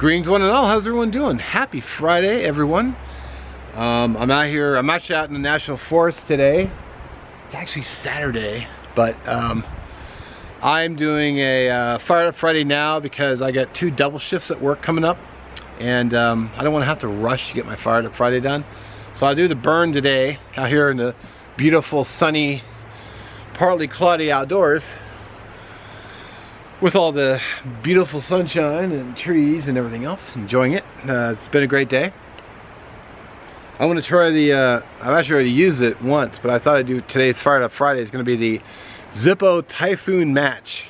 Greens one and all, how's everyone doing? Happy Friday, everyone. I'm out here, I'm actually out in the National Forest today. It's actually Saturday, but I'm doing a Fired Up Friday now because I got 2 double shifts at work coming up, and I don't want to have to rush to get my Fired Up Friday done. So I'll do the burn today out here in the beautiful, sunny, partly cloudy outdoors with all the beautiful sunshine and trees and everything else, enjoying it. It's been a great day. I want to try the, I've actually already used it once, but I thought I'd do today's Fired Up Friday. It's going to be the Zippo Typhoon Match.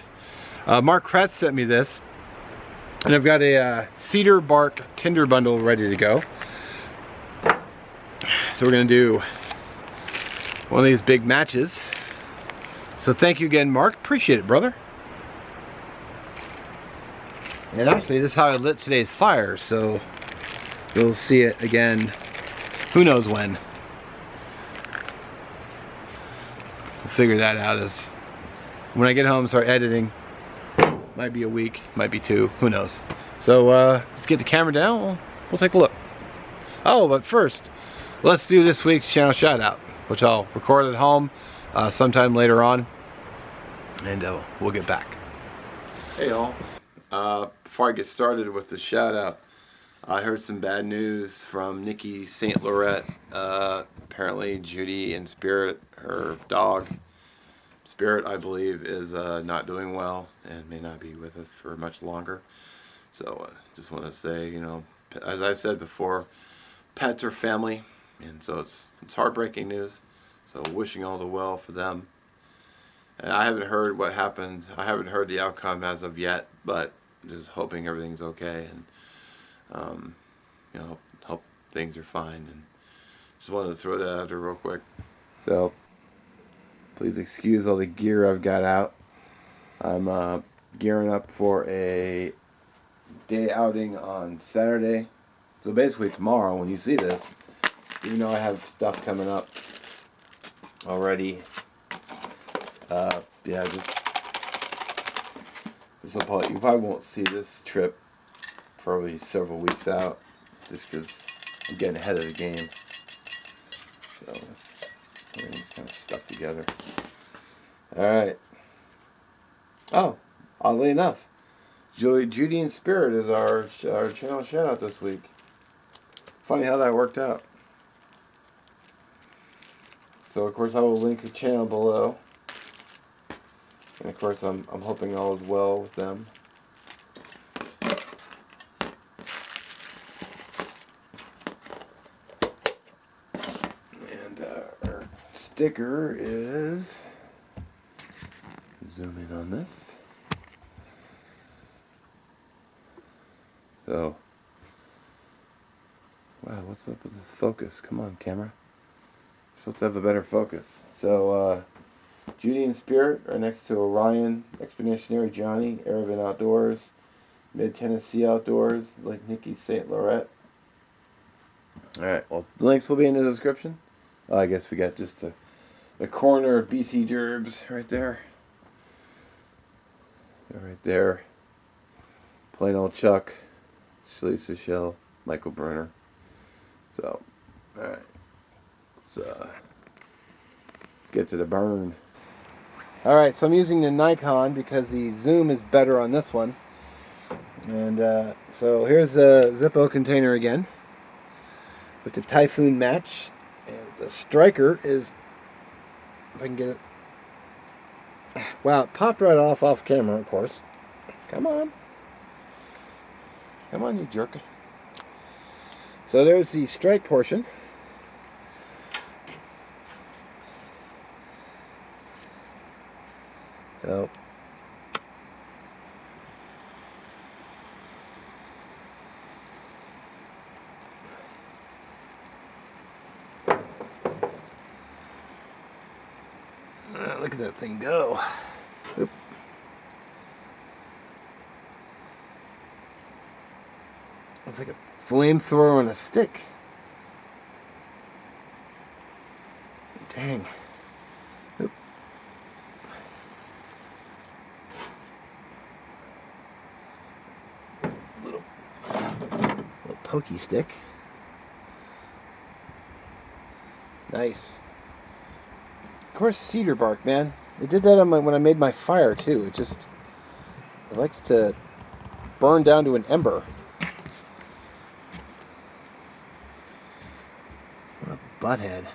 Mark Kratz sent me this, and I've got a cedar bark tinder bundle ready to go. So we're going to do one of these big matches. So thank you again, Mark. Appreciate it, brother. And actually, this is how I lit today's fire, so you'll see it again, who knows when. We'll figure that out as when I get home and start editing. Might be a week, might be 2, who knows. So let's get the camera down, we'll take a look. Oh, but first, let's do this week's channel shout out, which I'll record at home sometime later on, and we'll get back. Hey y'all. Before I get started with the shout out, I heard some bad news from Nikki St. Laurette. Apparently Judy&Spirit, her dog, Spirit I believe, is not doing well and may not be with us for much longer. So just want to say, you know, as I said before, pets are family, and so it's heartbreaking news. So wishing all the well for them. And I haven't heard what happened. I haven't heard the outcome as of yet, but just hoping everything's okay, and you know, hope things are fine. And just wanted to throw that out there real quick. So please excuse all the gear I've got out. I'm gearing up for a day outing on Saturday. So basically tomorrow, when you see this, even though I have stuff coming up already, yeah, this will probably, you probably won't see this trip probably several weeks out, just because I'm getting ahead of the game. So everything's kind of stuck together. Alright. Oh, oddly enough, Judy&Spirit is our channel shout out this week. Funny how that worked out. So of course I will link the channel below. And of course I'm hoping all is well with them. And our sticker is, zoom in on this. So, wow, what's up with this focus? Come on, camera. You're supposed to have a better focus. So, Judy&Spirit are next to Orion, Expeditionary Johnny, Aravan Outdoors, Mid-Tennessee Outdoors, like Nikki St. Laurette. Alright, well, the links will be in the description. I guess we got just the corner of BC Gerbs right there. Right there. Plain old Chuck, Schließer Shell, Michael Brunner. So, alright. Let's get to the burn. Alright, so I'm using the Nikon because the zoom is better on this one. And so here's the Zippo container again with the Typhoon Match. And the striker is, if I can get it. Wow, it popped right off camera, of course. Come on. Come on, you jerk. So there's the strike portion. So look at that thing go. Oop. It's like a flamethrower on a stick. Dang. Oop. Little pokey stick. Nice. Of course, cedar bark, man. It did that on when I made my fire too. It likes to burn down to an ember. What a butthead.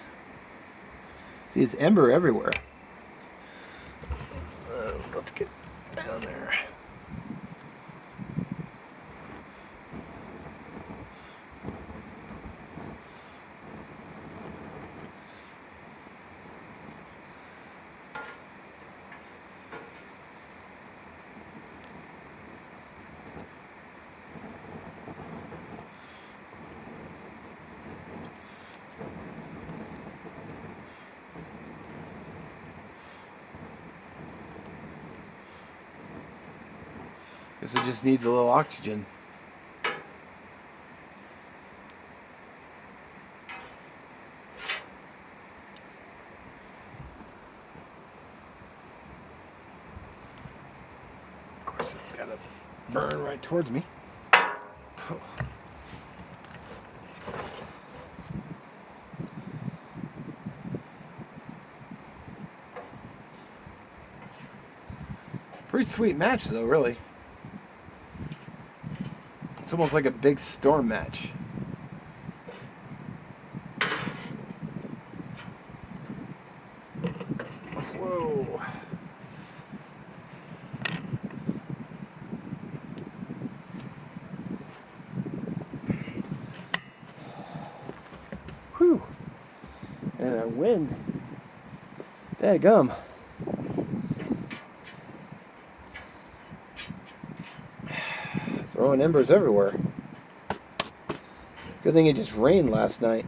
See, it's ember everywhere. About to get down there. Guess it just needs a little oxygen. Of course, it's got to burn right towards me. Oh. Pretty sweet match, though, really. It's almost like a big storm match. Whoa. Whew. And that wind. Daggum. Throwing embers everywhere. Good thing it just rained last night.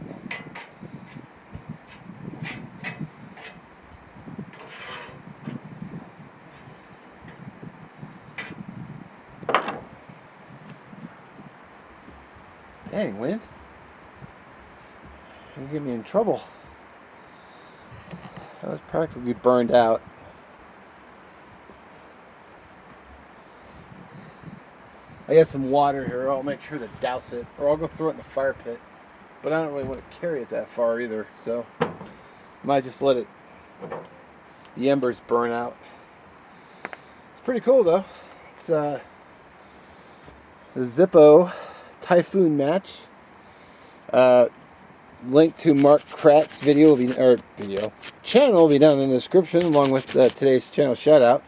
Dang, wind. You get me in trouble. I was practically burned out. I got some water here. I'll make sure to douse it, or I'll go throw it in the fire pit. But I don't really want to carry it that far either, so I might just let the embers burn out. It's pretty cool though. It's the Zippo Typhoon Match. Link to Mark KratzMC channel will be down in the description, along with today's channel shout out,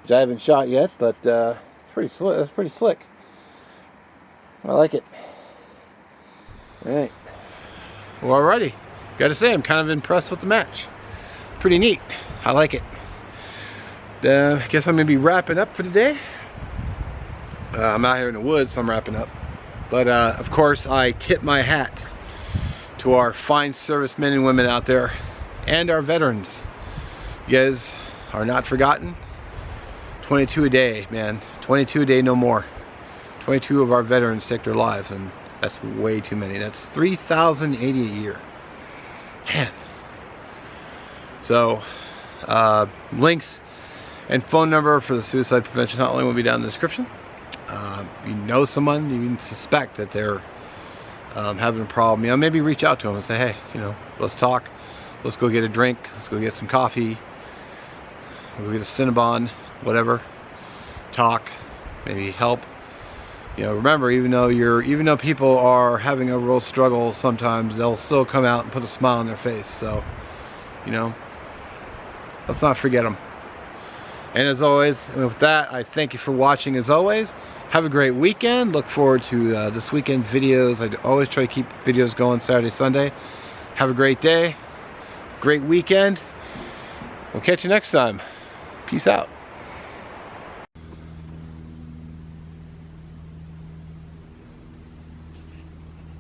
which I haven't shot yet, but it's pretty slick. That's pretty slick. I like it. All right. Well, alrighty. Gotta say, I'm kind of impressed with the match. Pretty neat. I like it. I guess I'm gonna be wrapping up for today. I'm out here in the woods, so I'm wrapping up. But of course, I tip my hat to our fine servicemen and women out there, and our veterans. You guys are not forgotten. 22 a day, man. 22 a day, no more. 22 of our veterans take their lives, and that's way too many. That's 3,080 a year. Man. So, links and phone number for the suicide prevention hotline will be down in the description. If you know someone, you even suspect that they're having a problem, you know, maybe reach out to them and say, hey, you know, let's talk. Let's go get a drink. Let's go get some coffee. We'll get a Cinnabon, whatever. Talk, maybe help. You know, remember, even though people are having a real struggle, sometimes they'll still come out and put a smile on their face. So, you know, let's not forget them. And as always, with that, I thank you for watching. As always, have a great weekend. Look forward to this weekend's videos. I always try to keep videos going Saturday, Sunday. Have a great day, great weekend. We'll catch you next time. Peace out.